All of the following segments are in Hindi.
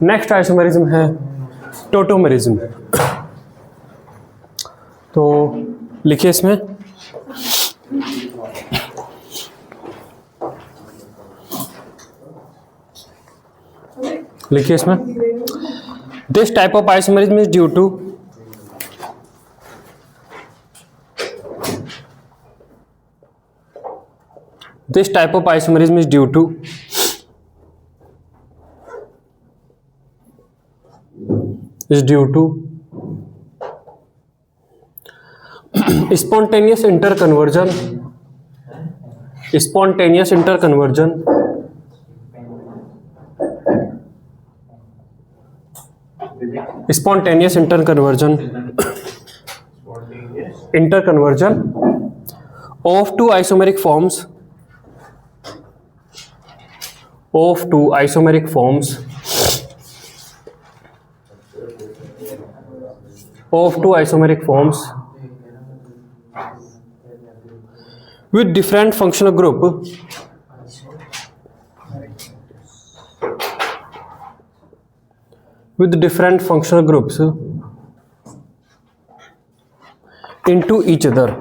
नेक्स्ट आइसोमेरिज्म है टोटोमेरिज्म। तो लिखिए इसमें this type of isomerism is due to this type of isomerism is due to spontaneous interconversion of two isomeric forms with different functional group groups into each other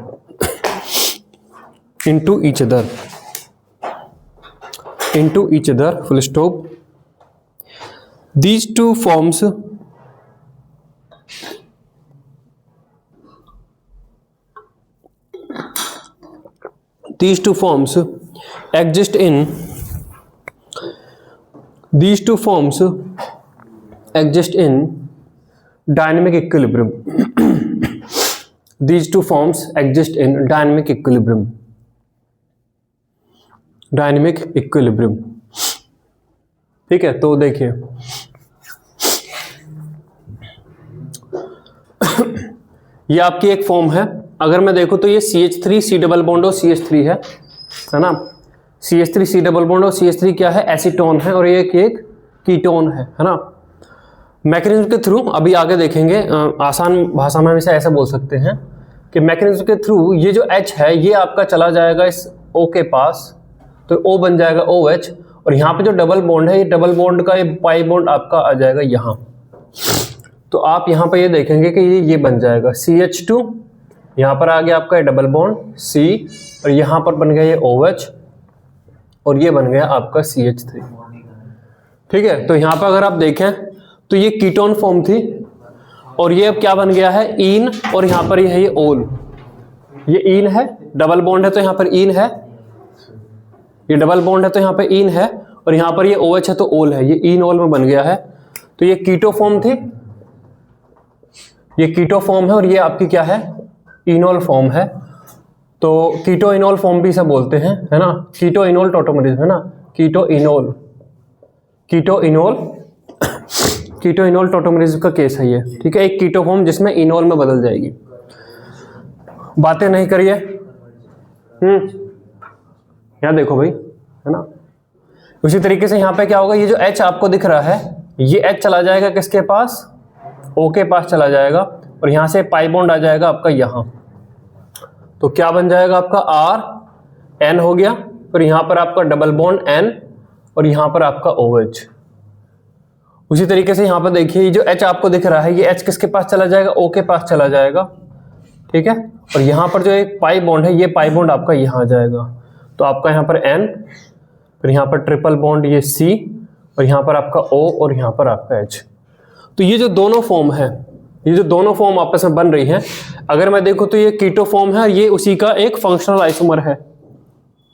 full stop. These two forms exist in dynamic equilibrium. These two forms exist in dynamic equilibrium. ठीक है, तो देखिए ये आपकी एक फॉर्म है। अगर मैं देखूं तो ये CH3 C डबल बॉन्ड और CH3 है ना। CH3 C डबल बॉन्ड और CH3 क्या है, एसीटोन है, और ये एक कीटोन है ना। मैकेनिज्म के थ्रू अभी आगे देखेंगे, आसान भाषा में हम इसे ऐसा बोल सकते हैं कि मैकेनिज्म के थ्रू ये जो H है ये आपका चला जाएगा इस O के पास, तो O बन जाएगा OH, और यहाँ पे जो डबल बॉन्ड है ये डबल बॉन्ड का ये पाई बॉन्ड आपका आ जाएगा यहाँ। तो आप यहाँ पे ये देखेंगे कि ये बन जाएगा CH2, यहाँ पर आ गया आपका डबल बॉन्ड C, और यहाँ पर बन गया ये OH, और ये बन गया आपका CH3। ठीक है, तो यहाँ पर अगर आप देखें तो ये कीटोन फॉर्म थी, और ये अब क्या बन गया है, ईन, और यहाँ पर ये है ये ओल। ये ईन है, डबल बॉन्ड है तो यहाँ पर ईन है, ये डबल बॉन्ड है तो यहाँ पे ईन है, और यहाँ पर ये OH है तो ओल है, ये ईन ओल में बन गया है। तो ये कीटो फॉर्म थी, ये कीटो फॉर्म है, और ये आपकी क्या है, इनोल फॉर्म है। तो कीटो इनोल फॉर्म भी इसे बोलते हैं, है ना। कीटो इनोल टोटोमेरिज्म है ना, कीटो इनोल टोटोमेरिज्म का केस है ये। ठीक है, एक कीटो फॉर्म जिसमें इनोल में बदल जाएगी। बातें नहीं करिए, यहाँ देखो भाई, है ना। उसी तरीके से यहाँ पे क्या होगा, ये जो H आपको दिख रहा है ये H चला जाएगा किसके पास, O के पास चला जाएगा, और यहाँ से पाई बॉन्ड आ जाएगा आपका यहाँ। तो क्या बन जाएगा आपका RN हो गया, और यहाँ पर आपका डबल बॉन्ड N, और यहाँ पर आपका OH। उसी तरीके से यहाँ पर देखिए ये जो H आपको दिख रहा है ये H किसके पास चला जाएगा, O के पास चला जाएगा। ठीक है, और यहाँ पर जो एक पाई बॉन्ड है ये पाई बॉन्ड आपका यहाँ आ जाएगा। तो आपका यहाँ पर N, फिर यहाँ पर ट्रिपल बॉन्ड ये C, और यहाँ पर आपका O, और यहाँ पर आपका H। तो ये जो दोनों फॉर्म है, ये जो दोनों फॉर्म आपस में बन रही हैं, अगर मैं देखूँ तो ये कीटो फॉर्म है, और ये उसी का एक फंक्शनल आइसोमर है।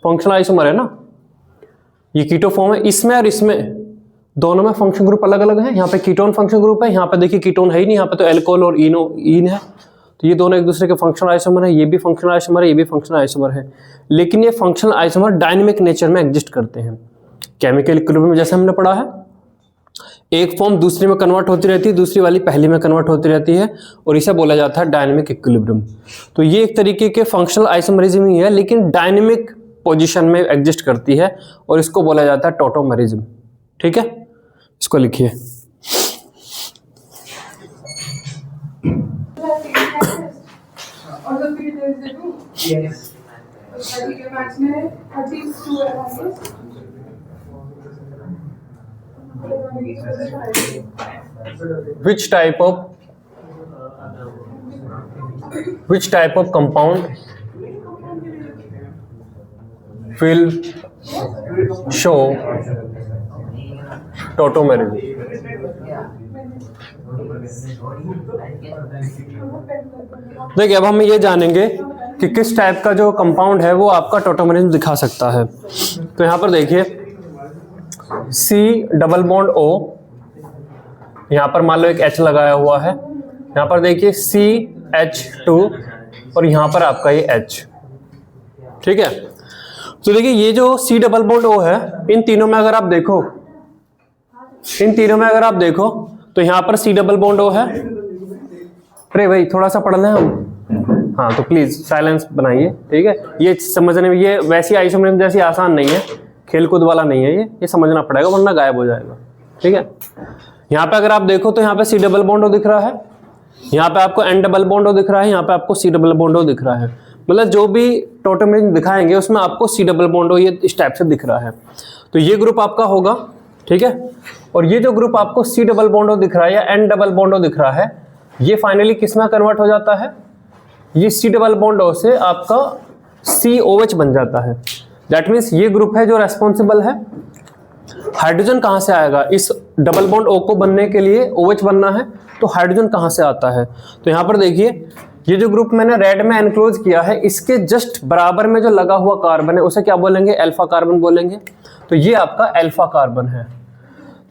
फंक्शनल आइसोमर है ना, ये कीटो फॉर्म है। इसमें और इसमें दोनों में फंक्शन ग्रुप अलग अलग है। यहाँ पे कीटोन फंक्शन ग्रुप है, यहाँ पे देखिए कीटोन है ही नहीं, यहाँ पे तो एल्कोहल और ईन है। तो ये दोनों एक दूसरे के फंक्शनल आइसोमर है, ये भी फंक्शनल आइसोमर है, ये भी फंक्शनल आइसोमर है। लेकिन ये फंक्शनल आइसोमर डायनेमिक नेचर में एग्जिस्ट करते हैं। केमिकल इक्विलिब्रियम में जैसे हमने पढ़ा है, एक फॉर्म दूसरी में कन्वर्ट होती रहती है, दूसरी वाली पहली में कन्वर्ट होती रहती है, और इसे बोला जाता है डायनेमिक इक्विलिब्रियम। तो ये एक तरीके के फंक्शनल आइसोमरिज्म ही है, लेकिन डायनेमिक पोजीशन में एग्जिस्ट करती है, और इसको बोला जाता है टोटोमेरिज्म। ठीक है, इसको लिखिए। which type of compound will show tautomerism? देखिए अब हम ये जानेंगे कि किस टाइप का जो कंपाउंड है वो आपका टॉटोमेरिज्म दिखा सकता है। तो यहाँ पर देखिए C डबल बॉन्ड O, यहाँ पर मान लो एक H लगाया हुआ है, यहाँ पर देखिए CH2 और यहाँ पर आपका ये H, ठीक है। तो देखिए ये जो C डबल बॉन्ड O है, इन तीनों में अगर आप देखो तो यहाँ पर C डबल बॉन्ड O है। अरे भाई थोड़ा सा पढ़ लें हम, हाँ तो प्लीज साइलेंस बनाइए, ठीक है। ये समझने में, ये वैसी आइसोमेरिज्म जैसी आसान नहीं है, खेलकूद वाला नहीं है, ये समझना पड़ेगा वरना गायब हो जाएगा, ठीक है। यहाँ पे अगर आप देखो तो यहाँ पे C डबल बॉन्ड O दिख रहा है, यहाँ पे आपको N डबल बॉन्ड O दिख रहा है, यहाँ पे आपको C डबल बॉन्ड O दिख रहा है। मतलब जो भी टॉटोमेरिज्म दिखाएंगे उसमें आपको C डबल बॉन्ड O ये इस टाइप से दिख रहा है, तो ये ग्रुप आपका होगा, ठीक है। और ये जो ग्रुप आपको C डबल बॉन्ड O दिख रहा है या N डबल बॉन्ड O दिख रहा है, ये फाइनली किस में कन्वर्ट हो जाता है, ये C डबल बॉन्ड O से आपका COH बन जाता है। दैट मीन्स ये ग्रुप है जो रेस्पॉन्सिबल है। हाइड्रोजन कहाँ से आएगा, इस डबल बॉन्ड O को बनने के लिए OH बनना है, तो हाइड्रोजन कहाँ से आता है। तो यहाँ पर देखिए ये जो ग्रुप मैंने रेड में एनक्लोज किया है, इसके जस्ट बराबर में जो लगा हुआ कार्बन है उसे क्या बोलेंगे, अल्फा कार्बन बोलेंगे। तो ये आपका अल्फा कार्बन है।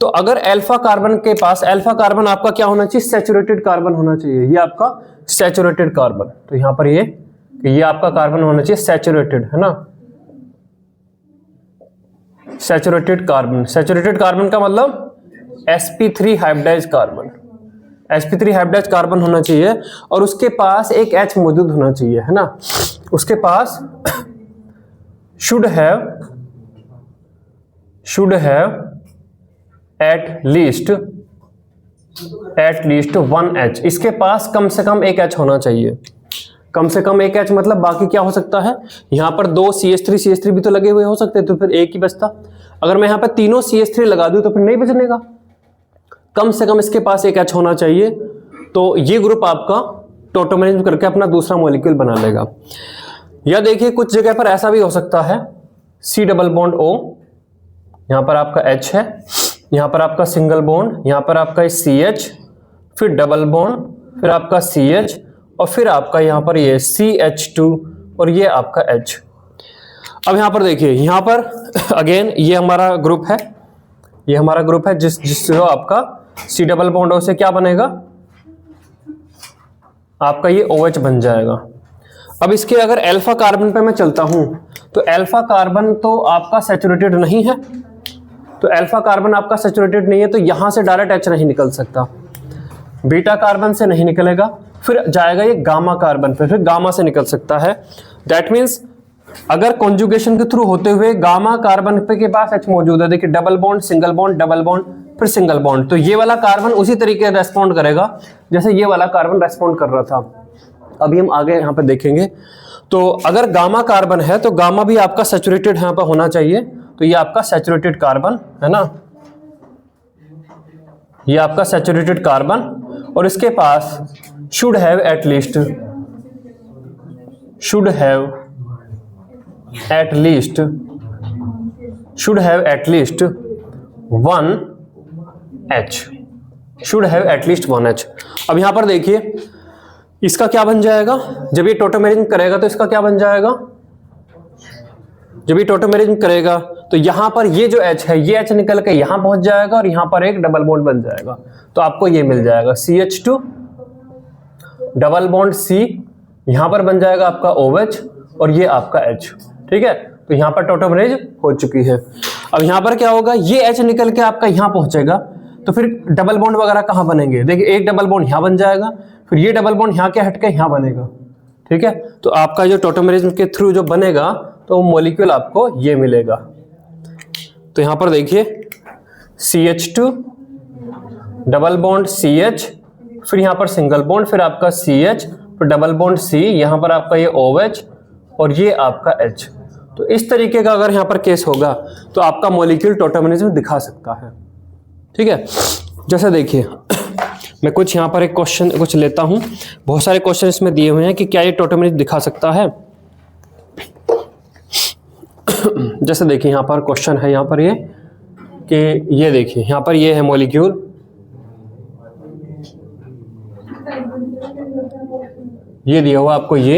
तो अगर अल्फा कार्बन के पास, अल्फा कार्बन आपका क्या होना चाहिए, सैचुरेटेड कार्बन होना चाहिए, ये आपका सैचुरेटेड कार्बन। तो यहां पर ये आपका कार्बन होना चाहिए सैचुरेटेड, है ना, सैचुरेटेड कार्बन। सैचुरेटेड कार्बन का मतलब sp3 hybridised carbon, sp3 hybridised carbon होना चाहिए और उसके पास एक H मौजूद होना चाहिए, है ना। उसके पास should have at least 1 H, इसके पास कम से कम एक H होना चाहिए। कम से कम एक H मतलब बाकी क्या हो सकता है, यहाँ पर 2 CH3 भी तो लगे हुए हो सकते हैं, तो फिर एक ही बचता। अगर मैं यहाँ पर तीनों CH3 लगा दूं तो फिर नहीं बचनेगा, कम से कम इसके पास एक H होना चाहिए। तो ये ग्रुप आपका टॉटोमेरिज्म करके अपना दूसरा मॉलिक्यूल बना लेगा। या देखिए कुछ जगह पर ऐसा भी हो सकता है, C डबल बॉन्ड O, यहाँ पर आपका H है, यहाँ पर आपका सिंगल बॉन्ड, यहाँ पर आपका CH, फिर डबल बॉन्ड, फिर आपका CH और फिर आपका यहाँ पर ये CH2 और ये आपका H। अब यहाँ पर देखिए, यहाँ पर अगेन ये हमारा ग्रुप है, ये हमारा ग्रुप है जिससे आपका C डबल बॉन्ड O से क्या बनेगा, आपका ये OH बन जाएगा। अब इसके अगर अल्फा कार्बन पे मैं चलता हूं तो अल्फा कार्बन तो आपका सैचुरेटेड नहीं है, तो अल्फा कार्बन आपका सैचुरेटेड नहीं है, तो यहां से डायरेक्ट H नहीं निकल सकता, बीटा कार्बन से नहीं निकलेगा, फिर जाएगा ये गामा कार्बन पे, फिर गामा से निकल सकता है। दैट मीन्स अगर कॉन्जुगेशन के थ्रू होते हुए गामा कार्बन पे के पास H मौजूद है, देखिए double bond, single bond, double bond, फिर सिंगल बॉन्ड, तो ये वाला कार्बन उसी तरीके से रेस्पॉन्ड करेगा जैसे ये वाला कार्बन रेस्पॉन्ड कर रहा था। अभी हम आगे यहाँ पे देखेंगे। तो अगर गामा कार्बन है तो गामा भी आपका सैचुरेटेड यहाँ पर होना चाहिए, तो ये आपका सैचुरेटेड कार्बन है ना, ये आपका सैचुरेटेड कार्बन और इसके पास should have at least 1 H। अब यहां पर देखिए इसका क्या बन जाएगा, जब ये टॉटोमेरिज्म करेगा तो इसका क्या बन जाएगा, जब ये टॉटोमेरिज्म करेगा तो यहां पर ये जो H है ये H निकल के यहां पहुंच जाएगा और यहां पर एक डबल बॉन्ड बन जाएगा, तो आपको ये मिल जाएगा CH2 डबल बॉन्ड C, यहां पर बन जाएगा आपका OH और ये आपका H, ठीक है। तो यहां पर टॉटोमेरिज्म हो चुकी है। अब यहां पर क्या होगा, ये H निकल के आपका यहां पहुंचेगा, तो फिर डबल बॉन्ड वगैरह कहां बनेंगे, देखिए एक डबल बॉन्ड यहां बन जाएगा, फिर ये डबल बॉन्ड यहां के हटके यहां बनेगा, ठीक है। तो आपका जो टॉटोमेरिज्म के थ्रू जो बनेगा तो मॉलिक्यूल आपको ये मिलेगा। तो यहां पर देखिए CH2 डबल बॉन्ड CH, फिर यहां पर सिंगल बॉन्ड, फिर आपका CH, फिर डबल बॉन्ड C, यहां पर आपका ये OH और ये आपका H। तो इस तरीके का अगर यहां पर केस होगा तो आपका मॉलिक्यूल टॉटोमेरिज्म दिखा सकता है। ठीक है, जैसे देखिए मैं कुछ यहाँ पर एक क्वेश्चन कुछ लेता हूँ, बहुत सारे क्वेश्चन इसमें दिए हुए हैं कि क्या ये टोटेमरेज दिखा सकता है। जैसे देखिए यहाँ पर क्वेश्चन है यहाँ पर ये कि ये देखिए यहाँ पर ये है मॉलिक्यूल, ये दिया हुआ आपको, ये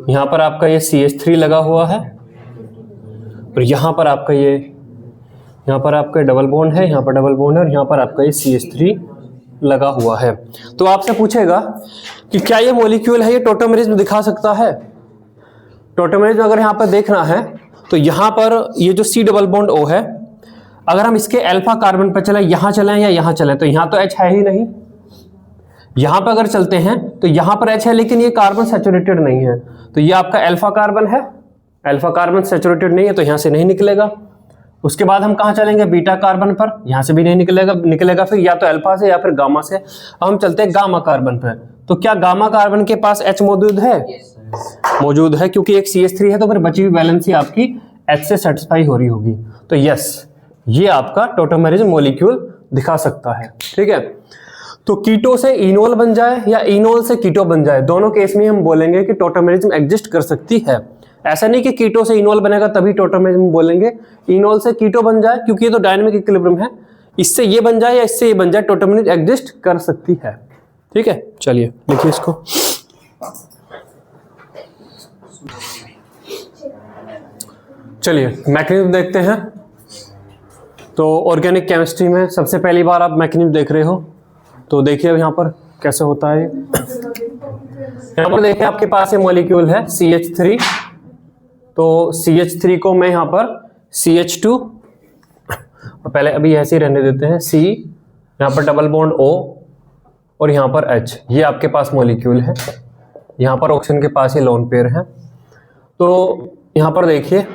यहाँ पर आपका ये CH3 लगा हुआ है और यहाँ पर आपका ये, यहाँ पर आपका डबल बॉन्ड है, यहाँ पर डबल बॉन्ड है और यहाँ पर आपका ये CH3 लगा हुआ है। तो आपसे पूछेगा कि क्या ये मॉलिक्यूल है ये टोटेमरेज में दिखा सकता है। टोटेमरेज अगर यहाँ पर देखना है तो यहाँ पर ये जो C डबल बॉन्ड O है, अगर हम इसके अल्फा कार्बन पर चले, यहाँ चलें या यहाँ चलें, तो यहाँ तो H है ही नहीं। यहाँ पर अगर चलते हैं तो यहाँ पर H है लेकिन ये कार्बन सैचुरेटेड नहीं है, तो ये आपका अल्फा कार्बन है, अल्फा कार्बन सैचुरेटेड नहीं है तो यहाँ से नहीं निकलेगा। उसके बाद हम कहाँ चलेंगे, बीटा कार्बन पर, यहाँ से भी नहीं निकलेगा फिर या तो अल्फा से या फिर गामा से। अब हम चलते हैं गामा कार्बन पर, तो क्या गामा कार्बन के पास H मौजूद है? मौजूद है, क्योंकि एक CH3 है तो फिर बची हुई वैलेंसी आपकी H से सेटिस्फाई हो रही होगी। तो यस, ये आपका टोटेमरेज मॉलिक्यूल दिखा सकता है। ठीक है, तो कीटो से इनोल बन जाए या इनोल से कीटो बन जाए, दोनों केस में हम बोलेंगे कि टोटेमरिज्म एग्जिस्ट कर सकती है। ऐसा नहीं कि कीटो से इनोल बनेगा तभी टोटेमरिज्म बोलेंगे, इनोल से कीटो बन जाए क्योंकि ये तो डायनामिक इक्विलिब्रियम है, इससे ये बन जाए या इससे ये बन जाए, टोटेमरिज्म एग्जिस्ट कर सकती है। ठीक है, चलिए लिखिए इसको। चलिए मैकेनिज्म देखते हैं। तो ऑर्गेनिक केमिस्ट्री में सबसे पहली बार आप मैकेनिज्म देख रहे हो, तो देखिए अब यहाँ पर कैसे होता है। यहाँ पर देखिए आपके पास ये मॉलिक्यूल है CH3, तो CH3 को मैं यहाँ पर CH2, पहले अभी ऐसे ही रहने देते हैं, C, यहाँ पर डबल बॉन्ड O और यहाँ पर H, ये आपके पास मॉलिक्यूल है। यहाँ पर ऑक्सीजन के पास ये लोन पेयर है। तो यहाँ पर देखिए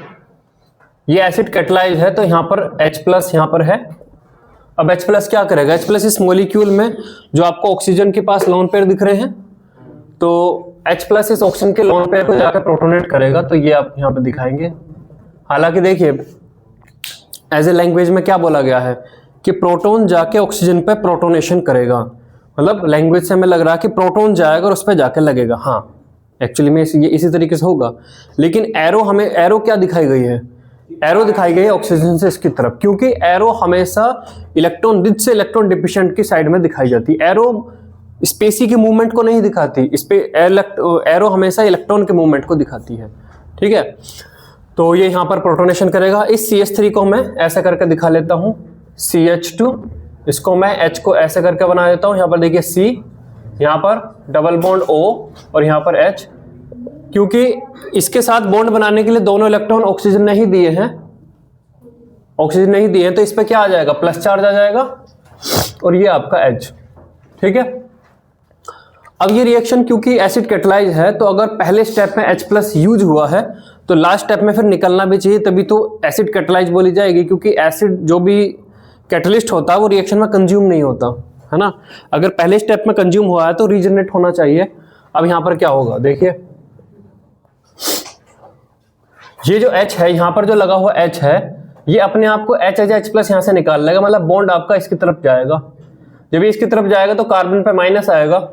ये एसिड कैटलाइज है, तो यहाँ पर H+ यहाँ पर है। अब H+ क्या करेगा, H+ इस मॉलिक्यूल में जो आपको ऑक्सीजन के पास लोन पेयर दिख रहे हैं, तो H+ इस ऑक्सीजन के लोन पेयर को जाकर प्रोटोनेट करेगा, तो ये आप यहाँ पे दिखाएंगे। हालांकि देखिए एज ए लैंग्वेज में क्या बोला गया है कि प्रोटॉन जाके ऑक्सीजन पे प्रोटोनेशन करेगा, मतलब लैंग्वेज से हमें लग रहा है कि प्रोटॉन जाएगा और उस पर जाके लगेगा। हाँ, एक्चुअली में ये इसी तरीके से होगा, लेकिन एरो क्या दिखाई गई है, एरो दिखाई गई है ऑक्सीजन से इसकी तरफ, क्योंकि एरो हमेशा इलेक्ट्रॉन रिच से इलेक्ट्रॉन डिफिशिएंट की साइड में दिखाई जाती है। एरो स्पेसी के मूवमेंट को नहीं दिखाती, इस पे एरो हमेशा इलेक्ट्रॉन के मूवमेंट को दिखाती है। ठीक है, तो ये यहाँ पर प्रोटोनेशन करेगा। इस CH3 को मैं ऐसे करके दिखा लेता हूँ, CH2, इसको मैं H को ऐसे करके बना देता हूँ। यहाँ पर देखिए C, यहाँ पर डबल बॉन्ड O और यहाँ पर H, क्योंकि इसके साथ बॉन्ड बनाने के लिए दोनों इलेक्ट्रॉन ऑक्सीजन नहीं दिए हैं, ऑक्सीजन नहीं दिए हैं, तो इस पे क्या आ जाएगा, प्लस चार्ज आ जाएगा और ये आपका H। ठीक है, अब ये रिएक्शन क्योंकि एसिड कैटलाइज है, तो अगर पहले स्टेप में H+ यूज हुआ है तो लास्ट स्टेप में फिर निकलना भी चाहिए, तभी तो एसिड कैटलाइज बोली जाएगी, क्योंकि एसिड जो भी कैटलिस्ट होता है वो रिएक्शन में कंज्यूम नहीं होता है ना। अगर पहले स्टेप में कंज्यूम हुआ है तो रीजनरेट होना चाहिए। अब यहाँ पर क्या होगा, देखिए ये जो H है, यहाँ पर जो लगा हुआ H है, ये अपने आप को H+ यहाँ से निकाल लेगा, मतलब बॉन्ड आपका इसकी तरफ जाएगा। जब ये इसकी तरफ जाएगा तो कार्बन पे माइनस आएगा,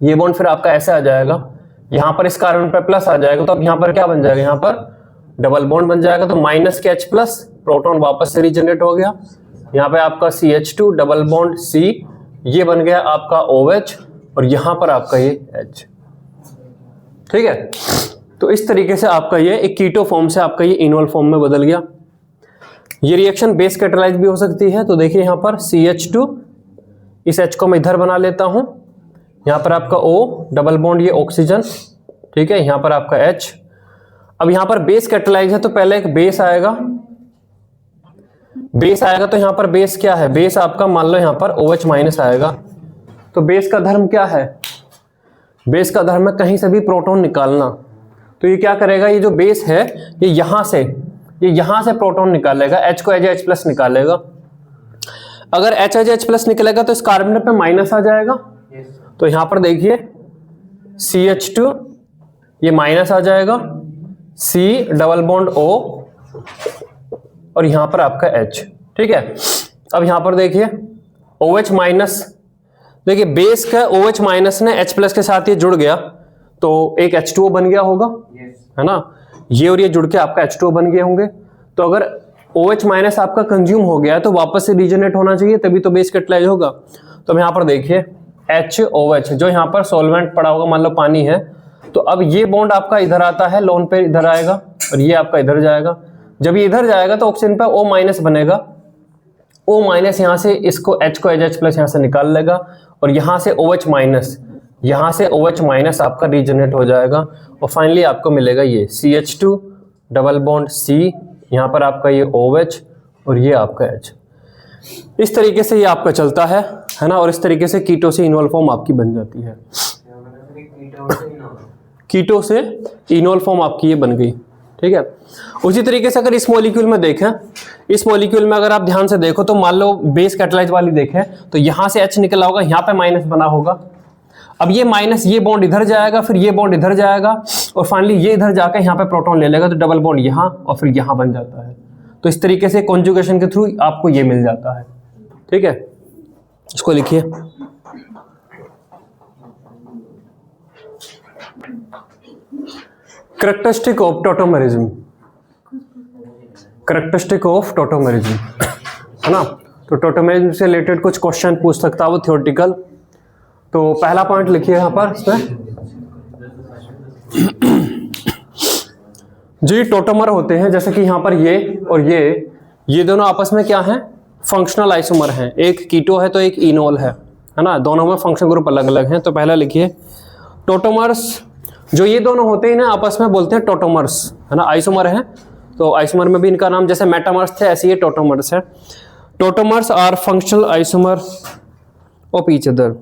ये बॉन्ड फिर आपका ऐसे आ जाएगा, यहाँ पर इस कार्बन पे प्लस आ जाएगा, तो अब यहाँ पर क्या बन जाएगा, यहाँ पर डबल बॉन्ड बन जाएगा, तो माइनस के H+, प्रोटॉन वापस से रीजनरेट हो गया। यहाँ पे आपका CH2 डबल बॉन्ड C, ये बन गया आपका OH और यहाँ पर आपका ये H। ठीक है, तो इस तरीके से आपका ये एक कीटो फॉर्म से आपका ये इनोल फॉर्म में बदल गया। ये रिएक्शन बेस कैटलाइज भी हो सकती है, तो देखिए यहाँ पर CH2, इस H को मैं इधर बना लेता हूँ, यहाँ पर आपका O डबल बॉन्ड ये ऑक्सीजन। ठीक है, यहाँ पर आपका H। अब यहाँ पर बेस कैटलाइज है तो पहले एक बेस आएगा, तो यहाँ पर बेस क्या है, बेस आपका मान लो यहाँ पर OH- आएगा। तो बेस का धर्म क्या है, बेस का धर्म है कहीं से भी प्रोटॉन निकालना। तो ये क्या करेगा, ये जो बेस है ये यहाँ से प्रोटॉन निकालेगा, H को H+ निकालेगा। अगर H निकलेगा तो इस कार्बन पे माइनस आ जाएगा, तो यहाँ पर देखिए CH2 ये माइनस आ जाएगा, C डबल बॉन्ड O और यहाँ पर आपका H। ठीक है, अब यहां पर देखिए OH माइनस, देखिए बेस का OH माइनस ने H प्लस के साथ ये जुड़ गया तो एक H2O बन गया होगा, है ना, ये और ये जुड़ के आपका H2O बन गए होंगे। तो अगर OH माइनस आपका कंज्यूम हो गया तो वापस से रीजनरेट होना चाहिए, तभी तो बेस कैटलाइज होगा। तो अब यहाँ पर देखिए HOH जो यहाँ पर सॉल्वेंट पड़ा होगा, मान लो पानी है, तो अब ये बॉन्ड आपका इधर आता है, लोन पे इधर आएगा और ये आपका इधर जाएगा। जब ये इधर जाएगा तो ऑक्सीजन पे O माइनस बनेगा, O माइनस यहाँ से इसको H को H प्लस यहाँ से निकाल लेगा और यहाँ से OH माइनस, यहाँ से OH माइनस आपका रीजनरेट हो जाएगा और फाइनली आपको मिलेगा ये CH2 डबल बॉन्ड C, यहाँ पर आपका ये OH और ये आपका H। इस तरीके से ये आपका चलता है ना, और इस तरीके से कीटो से इनोल फॉर्म आपकी बन जाती है। कीटो से इनोल फॉर्म आपकी ये बन गई, ठीक है। उसी तरीके से अगर इस मॉलिक्यूल में देखें, इस मॉलिक्यूल में अगर आप ध्यान से देखो तो मान लो बेस कैटलाइज वाली देखें तो यहाँ से H निकला होगा, यहाँ पे माइनस बना होगा। अब ये माइनस, ये बॉन्ड इधर जाएगा, फिर ये बॉन्ड इधर जाएगा और फाइनली ये इधर जाकर यहाँ पे प्रोटॉन ले लेगा, तो डबल बॉन्ड यहाँ और फिर यहाँ बन जाता है। तो इस तरीके से कॉन्जुगेशन के थ्रू आपको ये मिल जाता है, ठीक है। इसको लिखिए, characteristic of tautomerism, characteristic of tautomerism, है ना। तो टॉटोमेरिज्म से रिलेटेड कुछ क्वेश्चन पूछ सकता है वो थ्योरेटिकल। तो पहला पॉइंट लिखिए यहाँ पर इसमें, जो ये टोटोमर होते हैं, जैसे कि यहाँ पर ये और ये दोनों आपस में क्या हैं, फंक्शनल आइसोमर हैं। एक कीटो है तो एक इनोल है ना, दोनों में फंक्शन ग्रुप अलग अलग हैं। तो पहला लिखिए टोटोमर्स, जो ये दोनों होते हैं ना आपस में बोलते हैं टोटोमर्स, है ना, आइसोमर हैं। तो आइसोमर में भी इनका नाम जैसे मेटामर्स थे ऐसे ये टोटोमर्स है। Tautomers are functional isomer of each other,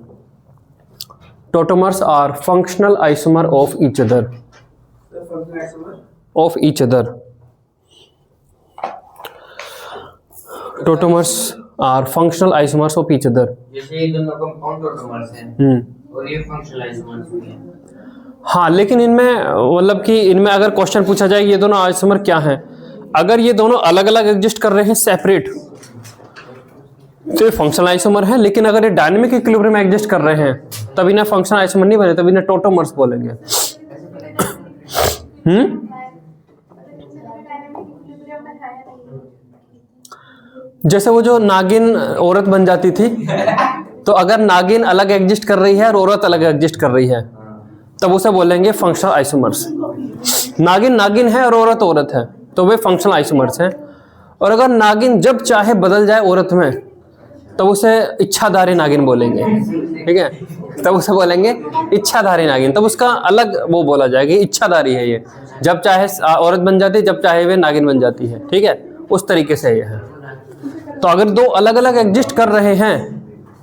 tautomers are functional isomer of each other, of each other. Tautomers are functional isomers of each other. जैसे ये दोनों कंपाउंड टोटोमर्स हैं और ये फंक्शनल आइसोमर्स भी हैं। हाँ, लेकिन इनमें मतलब कि इनमें अगर क्वेश्चन पूछा जाए ये दोनों आइसोमर क्या हैं, अगर ये दोनों अलग अलग एग्जिस्ट कर रहे हैं सेपरेट तो ये फंक्शनल आइसोमर है। लेकिन अगर ये डायनेमिक इक्विलिब्रियम में एग्जिस्ट कर रहे हैं तब इन्हें फंक्शनल आइसोमर नहीं बने, तब इन्हें टोटोमर्स बोलेंगे। जैसे वो जो नागिन औरत बन जाती थी, तो अगर नागिन अलग एग्जिस्ट कर रही है और औरत अलग एग्जिस्ट कर रही है तब उसे बोलेंगे फंक्शनल आइसोमर्स। नागिन नागिन है और औरत औरत है तो वे फंक्शनल आइसोमर्स हैं। और अगर नागिन जब चाहे बदल जाए औरत में तब उसे इच्छाधारी नागिन बोलेंगे, ठीक है, तब उसे बोलेंगे इच्छाधारी नागिन, तब उसका अलग वो बोला जाएगा, इच्छाधारी है ये, जब चाहे औरत बन जाती है, जब चाहे वे नागिन बन जाती है, ठीक है, उस तरीके से ये है। तो अगर दो अलग अलग एग्जिस्ट कर रहे हैं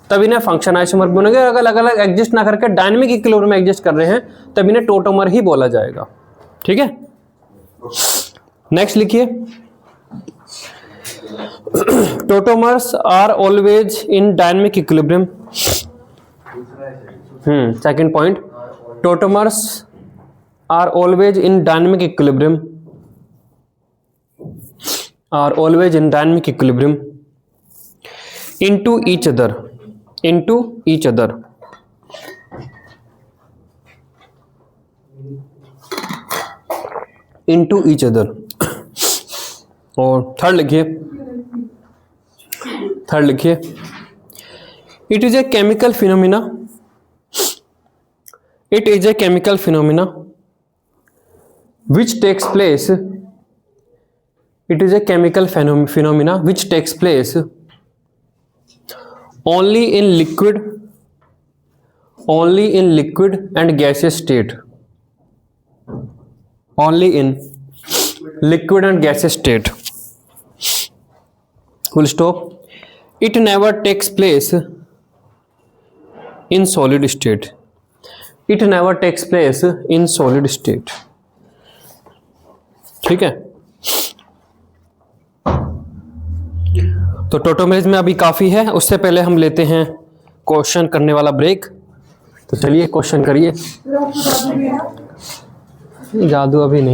तब इन्हें फंक्शन आइसोमर बोलेंगे। अगर अलग अलग एग्जिस्ट ना करके डायनेमिक इक्विलिब्रियम में एग्जिस्ट कर रहे हैं तब इन्हें टोटोमर ही बोला जाएगा, ठीक है। नेक्स्ट लिखिए, tautomers are always in dynamic equilibrium. Second point, tautomers are always in dynamic equilibrium, are always in dynamic equilibrium into each other, into each other, into each other। और थर्ड लिखिए, थर्ड लिखिए, it is a chemical phenomena, it is a chemical phenomena which takes place, it is a chemical phenomena which takes place only in liquid, only in liquid and gaseous state, only in liquid and gaseous state, full stop। It never takes place in solid state, it never takes place in solid state, ठीक है। तो टोटोमेरिज्म में अभी काफ़ी है, उससे पहले हम लेते हैं क्वेश्चन करने वाला ब्रेक। तो चलिए क्वेश्चन करिए। जादू अभी नहीं।